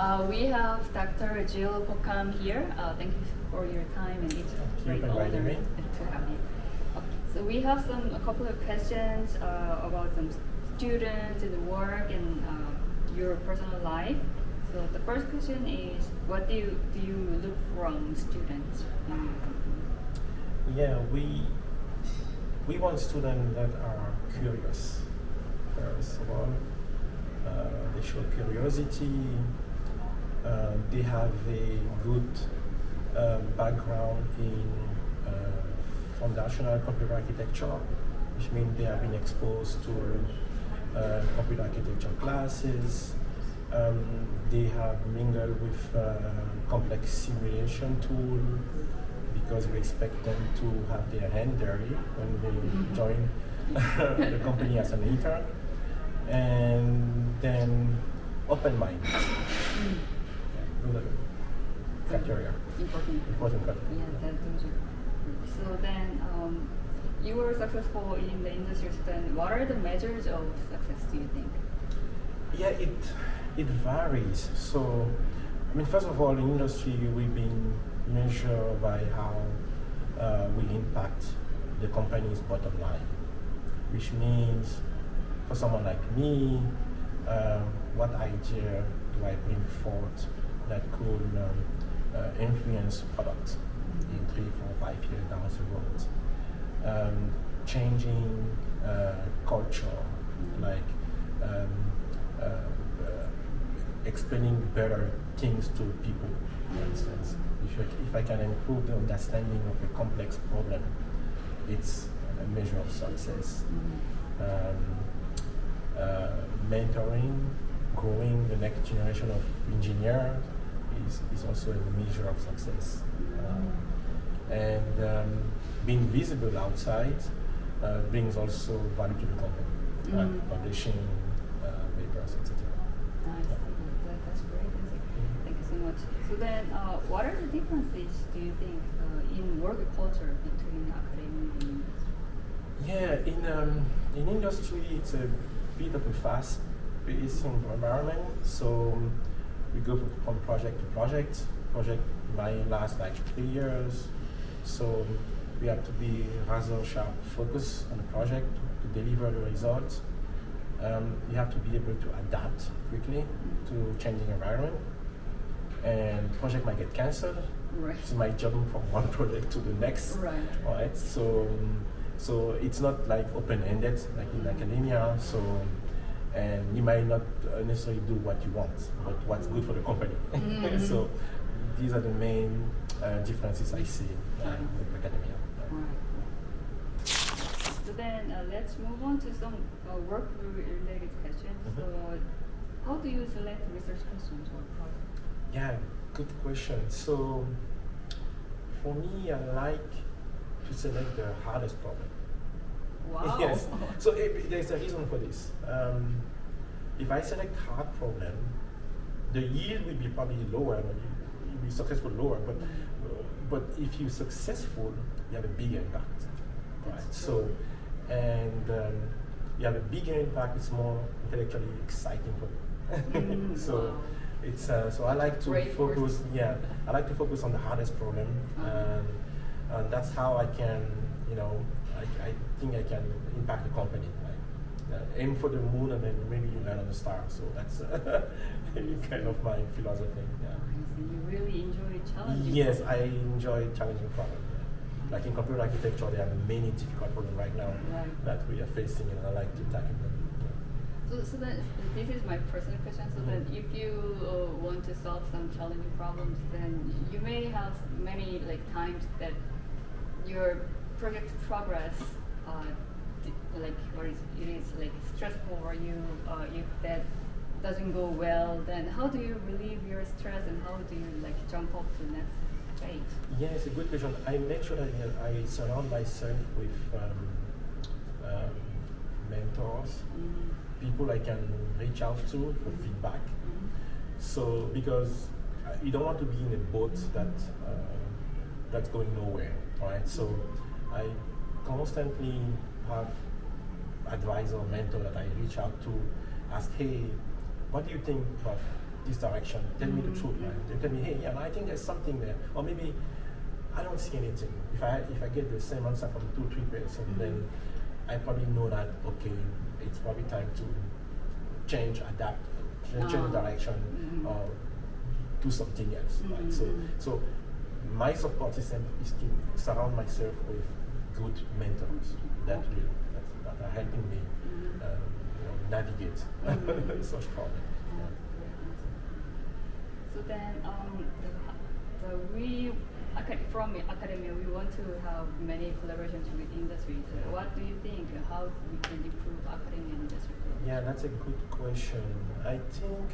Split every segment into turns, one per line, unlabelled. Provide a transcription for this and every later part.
We have Dr. Gilles Pokam here. Thank you for your time, and it's a great honor to have you. Okay, so we have a couple of questions about some students and work and your personal life. So the first question is, what do you look from students in your company?
Yeah, we want students that are curious. First of all, they show curiosity. They have a good background in foundational computer architecture, which means they have been exposed to computer architecture classes. They have mingled with complex simulation tool because we expect them to have their hand dirty when they join the company as an intern. And then open-minded. Criteria. Important criteria.
Yeah, those are. So then, you were successful in the industry. Then, what are the measures of success, do you think?
Yeah, it varies. So, I mean, first of all, in industry, we've been measured by how we impact the company's bottom line, which means for someone like me, what idea do I bring forth that could influence product in 3, 4, 5 years down the road? Changing culture, like explaining better things to people, for instance. If I can improve the understanding of a complex problem, it's a measure of success. Mentoring, growing the next generation of engineers is also a measure of success. And being visible outside brings also value to the company, publishing papers, etc.
Nice. That's great. Thank you so much. So then, what are the differences, do you think, in work culture between academia and industry?
Yeah, in industry, it's a bit of a fast-paced environment. So we go from project to project. Project might last like 3 years. So we have to be rather sharp, focus on the project to deliver the results. You have to be able to adapt quickly to changing environment. And project might get cancelled.
Right.
So you might jump from one project to the next.
Right.
So it's not like open-ended like in academia. So, and you might not necessarily do what you want, but what's good for the company. So these are the main differences I see in academia.
Right. So then let's move on to some work-related questions. So how do you select research questions or projects?
Yeah, good question. So for me, I like to select the hardest problem.
Wow.
Yes. So there's a reason for this. If I select hard problem, the yield will be probably lower, you'll be successful lower, but if you're successful, you have a bigger impact. Right? So, and you have a bigger impact, it's more intellectually exciting for me. So
wow.
it's so I like to focus. Yeah, I like to focus on the hardest problem, and that's how I can, I think I can impact the company. Aim for the moon, and then maybe you land on the star. So that's kind of my philosophy. Yeah.
So you really enjoy challenging.
Yes, I enjoy challenging problems. Like in computer architecture, there are many difficult problems right now that we are facing, and I like to tackle them.
So then, this is my personal question. So then, if you want to solve some challenging problems, then you may have many times that your project progress, it is stressful, or if that doesn't go well, then how do you relieve your stress, and how do you jump up to the next stage?
Yeah, it's a good question. I make sure that I surround myself with mentors, people I can reach out to for feedback. So because you don't want to be in a boat that's going nowhere, right? So I constantly have advisor or mentor that I reach out to, ask, hey, what do you think about this direction. Tell me the truth, right? They tell me, hey, yeah, I think there's something there, or maybe I don't see anything. If I get the same answer from 2-3%, then I probably know that okay, it's probably time to change, adapt, change the direction, or do something else. Right? So my support system is to surround myself with good mentors that are helping me navigate such problems.
So then, from academia, we want to have many collaborations with industry. So what do you think? How we can improve academia and industry?
Yeah, that's a good question. I think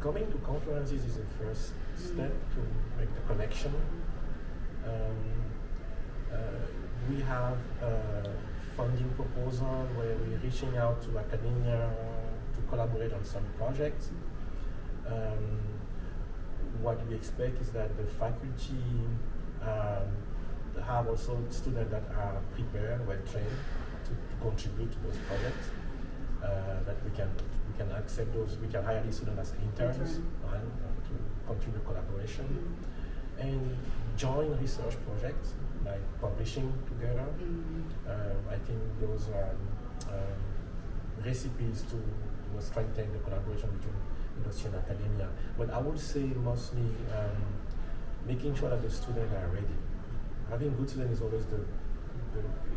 coming to conferences is the first step to make the connection. We have a funding proposal where we're reaching out to academia to collaborate on some projects. What we expect is that the faculty have also students that are prepared, well trained to contribute to those projects. That we can accept those, we can hire these students as interns to continue collaboration and join research projects like publishing together. I think those are recipes to strengthen the collaboration between industry and academia. But I would say mostly making sure that the students are ready. Having good students is always the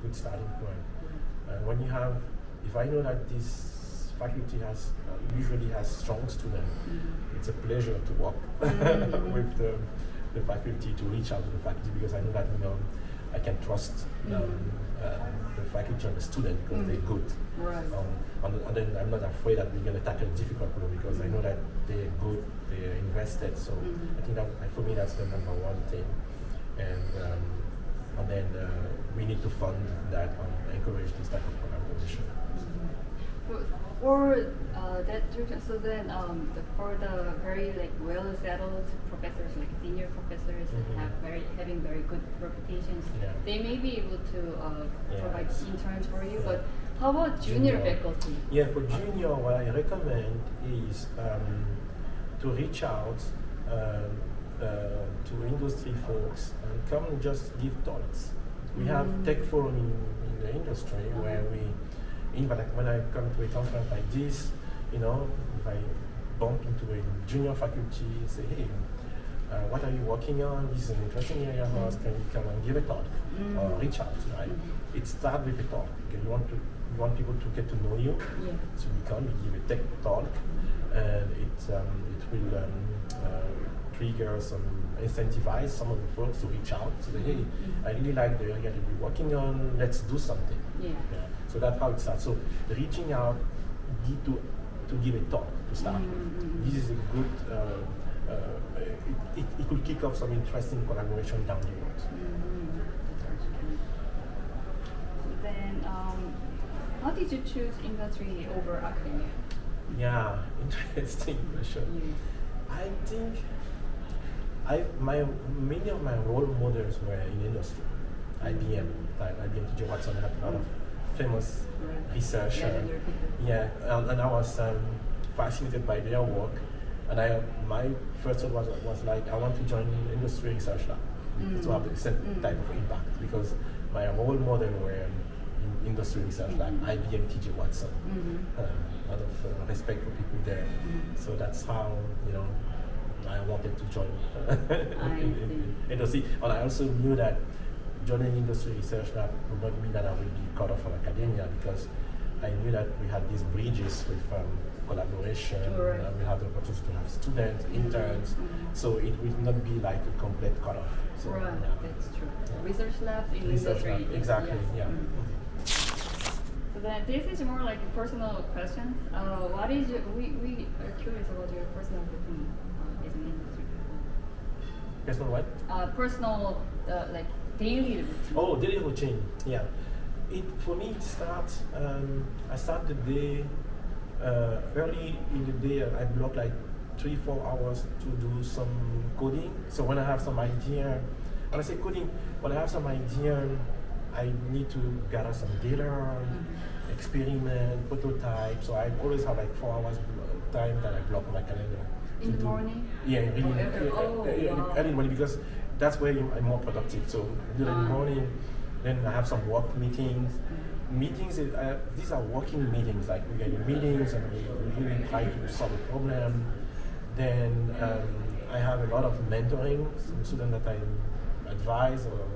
good starting point. When you have, if I know that this faculty usually has strong students, it's a pleasure to work with the faculty, to reach out to the faculty, because I know that I can trust the faculty and the student because they're good.
Right.
And then I'm not afraid that we're going to tackle a difficult problem because I know that they're good, they're invested. So I think that for me that's the number one thing. And then we need to fund that and encourage this type of collaboration.
For that reason, so then for the very well settled professors, like senior professors that having very good reputations, they may be able to provide interns for you. But how about junior faculty?
Yeah, for junior, what I recommend is to reach out to industry folks and come and just give talks. We have tech forum in the industry where when I come to a conference like this, if I bump into a junior faculty, say, hey, what are you working on? This is an interesting area for us. Can you come and give a talk or reach out? Right? It starts with a talk. Okay? You want people to get to know you. Yeah. So you come, you give a tech talk, and it will trigger incentivize some of the folks to reach out. So say, hey, I really like the area that you're working on. Let's do something. Yeah. So that's how it starts. So reaching out to give a talk to start with. This is a good, it could kick off some interesting collaboration down the road.
Then, how did you choose industry over academia?
Yeah, interesting question. I think many of my role models were in industry. IBM, like IBM TJ Watson had a lot of famous researchers. And I was fascinated by their work. And my first thought was like, I want to join industry research lab to have the same type of impact, because my role model were in industry research lab, IBM TJ Watson. A lot of respect for people there. So that's how I wanted to join industry. And I also knew that joining industry research lab would not mean that I would be cut off from academia, because I knew that we had these bridges with collaboration. We had the opportunity to have students, interns, so it will not be like a complete cutoff. So,
that's true. Research lab in industry.
Lab. Exactly. Yes.
So then this is more like a personal question. What is we are curious about your personal routine as an industry.
Personal what?
Personal daily routine. Oh,
daily routine. Yeah. For me it starts. I start the day early in the day. I block like 3-4 hours to do some coding. So when I have some idea, when I say coding, when I have some idea I need to gather some data, experiment, prototype. So I always have like 4 hours time that I block on my calendar.
In the morning?
Yeah, really,
wow.
early morning, because that's where I'm more productive. So do that in the morning, then I have some work meetings. Meetings, these are working meetings, like we get in meetings and we really try to solve a problem. Then I have a lot of mentoring, some students that I advise, or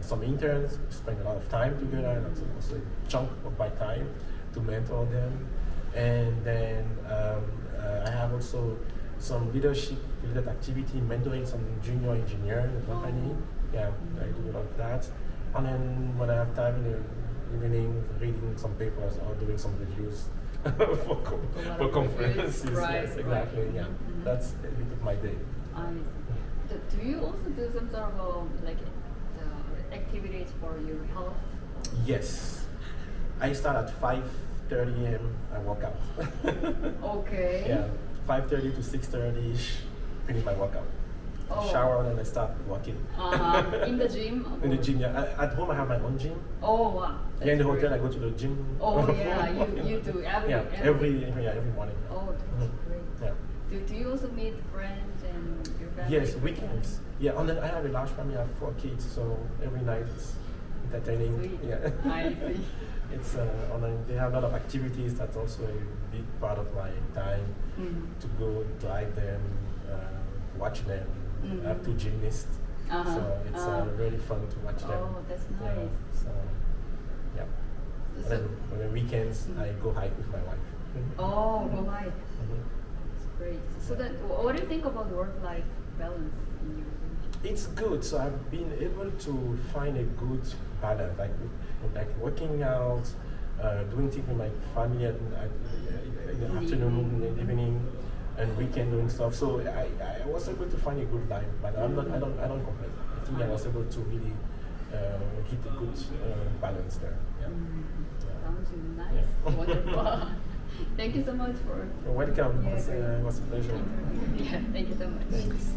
some interns, spend a lot of time together, and that's also a chunk of my time to mentor them. And then I have also some leadership-related activity, mentoring some junior engineer in the company. Yeah, I do a lot of that. And then when I have time in the evening, reading some papers or doing some reviews for conferences.
Right,
yes, exactly.
right.
Yeah, that's a bit of my day.
Do you also do some sort of like the activities for your health?
Yes, I start at 5:30 a.m. I work out.
Okay.
Yeah, 5:30 to 6:30 ish. Finish my workout. Shower, and then I start working.
In the gym?
In the gym, yeah. At home, I have my own gym.
Oh wow.
Yeah, in the hotel, I go to the gym.
Oh yeah, you do
every morning.
Oh, that's great.
Yeah.
Do you also meet friends and your family?
Yes, weekends. Yeah, and then I have a large family. I have 4 kids, so every night it's entertaining.
Sweet.
Yeah.
I see.
It's and then they have a lot of activities. That's also a big part of my time to go drive them, watch them. I have 2 gymnasts, so it's really fun to watch them.
Oh, that's nice.
Yeah, so yeah. And then on the weekends, I go hike with my wife.
Oh, go hike. That's great. So then, what do you think about work-life balance in your region?
It's good. So I've been able to find a good balance, like working out, doing things with my family in the afternoon, in the evening, and weekend doing stuff. So I was able to find a good line, but I don't complain. I think I was able to really hit a good balance there. Yeah.
Sounds nice. Yeah. Wonderful. Thank you so much for.
You're welcome.
Yeah,
It was a pleasure.
Yeah, thank you so much.
Thanks.